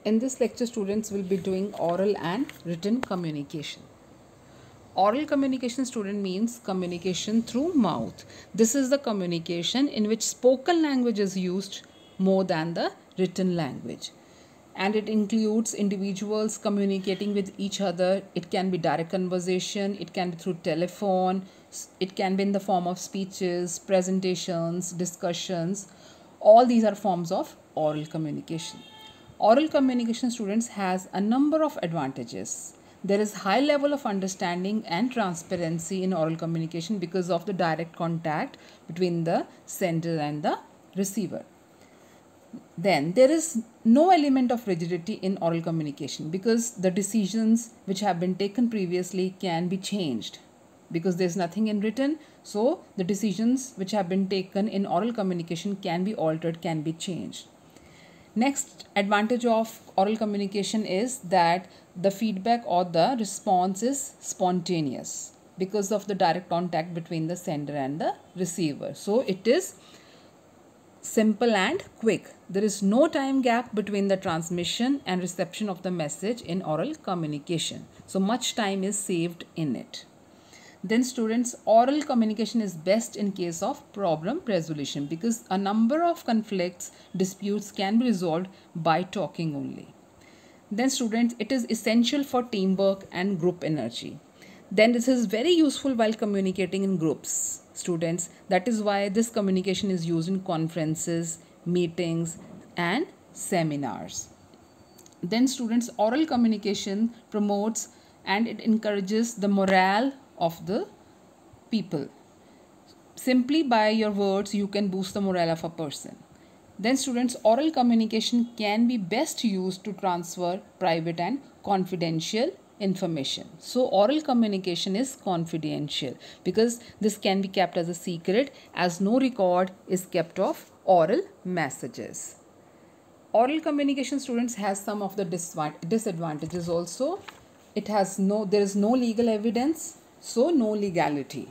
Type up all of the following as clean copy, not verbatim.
In this lecture, students will be doing oral and written communication. Oral communication, student, means communication through mouth. This is the communication in which spoken language is used more than the written language. And it includes individuals communicating with each other. It can be direct conversation, it can be through telephone, it can be in the form of speeches, presentations, discussions. All these are forms of oral communication. Oral communication, students, has a number of advantages. There is high level of understanding and transparency in oral communication because of the direct contact between the sender and the receiver. Then there is no element of rigidity in oral communication because the decisions which have been taken previously can be changed because there is nothing in written. So the decisions which have been taken in oral communication can be altered, can be changed. Next advantage of oral communication is that the feedback or the response is spontaneous because of the direct contact between the sender and the receiver. So it is simple and quick. There is no time gap between the transmission and reception of the message in oral communication. So much time is saved in it. Then students, oral communication is best in case of problem resolution because a number of conflicts, disputes can be resolved by talking only. Then students, it is essential for teamwork and group energy. Then this is very useful while communicating in groups, students. That is why this communication is used in conferences, meetings and seminars. Then students, oral communication promotes and it encourages the morale of the people. Simply by your words you can boost the morale of a person. Then students, oral communication can be best used to transfer private and confidential information. So oral communication is confidential because this can be kept as a secret as no record is kept of oral messages. Oral communication, students, has some of the disadvantages also. There is no legal evidence, so no legality,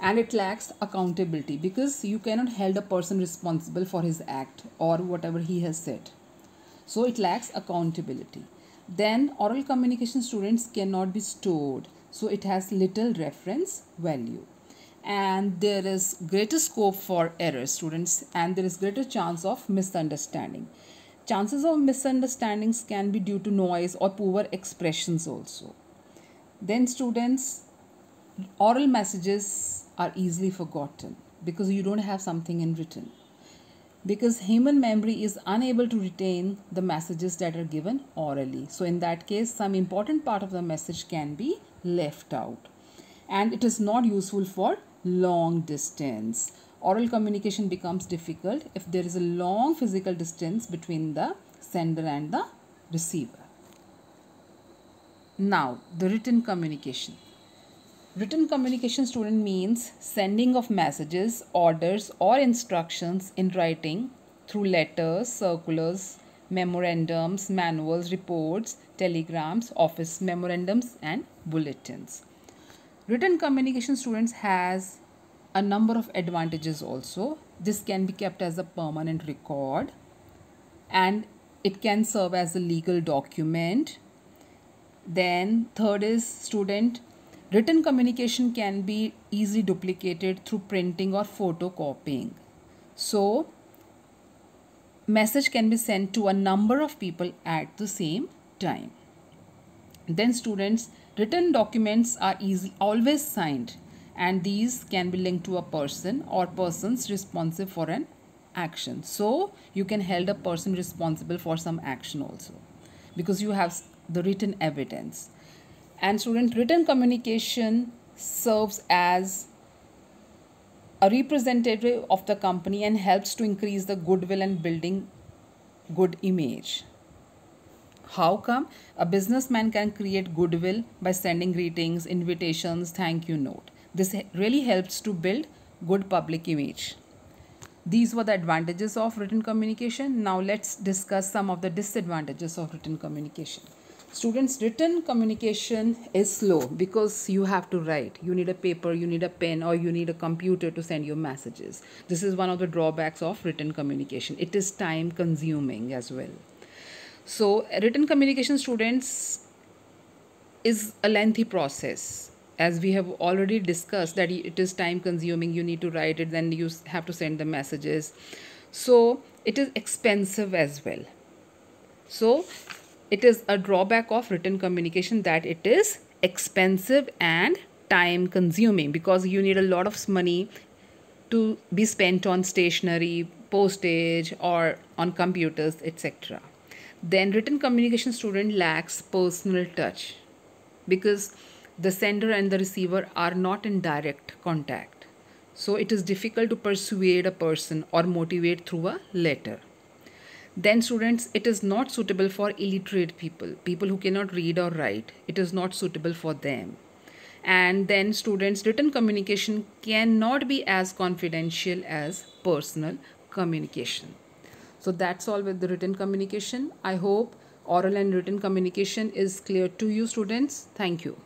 and it lacks accountability because you cannot hold a person responsible for his act or whatever he has said. So it lacks accountability. Then oral communication, students, cannot be stored, so it has little reference value, and there is greater scope for error, students, and there is greater chance of misunderstanding. Chances of misunderstandings can be due to noise or poor expressions also. Then students, oral messages are easily forgotten because you don't have something in written, because human memory is unable to retain the messages that are given orally. So in that case, some important part of the message can be left out, and it is not useful for long distance. Oral communication becomes difficult if there is a long physical distance between the sender and the receiver. Now, the written communication. Written communication, student, means sending of messages, orders or instructions in writing through letters, circulars, memorandums, manuals, reports, telegrams, office memorandums and bulletins. Written communication, students, has a number of advantages also. This can be kept as a permanent record and it can serve as a legal document. Then third is, student, written communication can be easily duplicated through printing or photocopying. So message can be sent to a number of people at the same time. Then students, written documents are always signed, and these can be linked to a person or persons responsive for an action. So you can hold a person responsible for some action also because you have the written evidence. And student, written communication serves as a representative of the company and helps to increase the goodwill and building good image. How come? A businessman can create goodwill by sending greetings, invitations, thank you note. This really helps to build good public image. These were the advantages of written communication. Now let's discuss some of the disadvantages of written communication. Students, written communication is slow because you have to write. You need a paper, you need a pen, or you need a computer to send your messages. This is one of the drawbacks of written communication. It is time consuming as well. So written communication, students, is a lengthy process, as we have already discussed that it is time consuming. You need to write it, then you have to send the messages, so it is expensive as well. So it is a drawback of written communication that it is expensive and time consuming, because you need a lot of money to be spent on stationery, postage, or on computers, etc. Then written communication student lacks personal touch, because the sender and the receiver are not in direct contact. So it is difficult to persuade a person or motivate through a letter. Then students, it is not suitable for illiterate people, people who cannot read or write. It is not suitable for them. And then students, written communication cannot be as confidential as personal communication. So that's all with the written communication. I hope oral and written communication is clear to you, students. Thank you.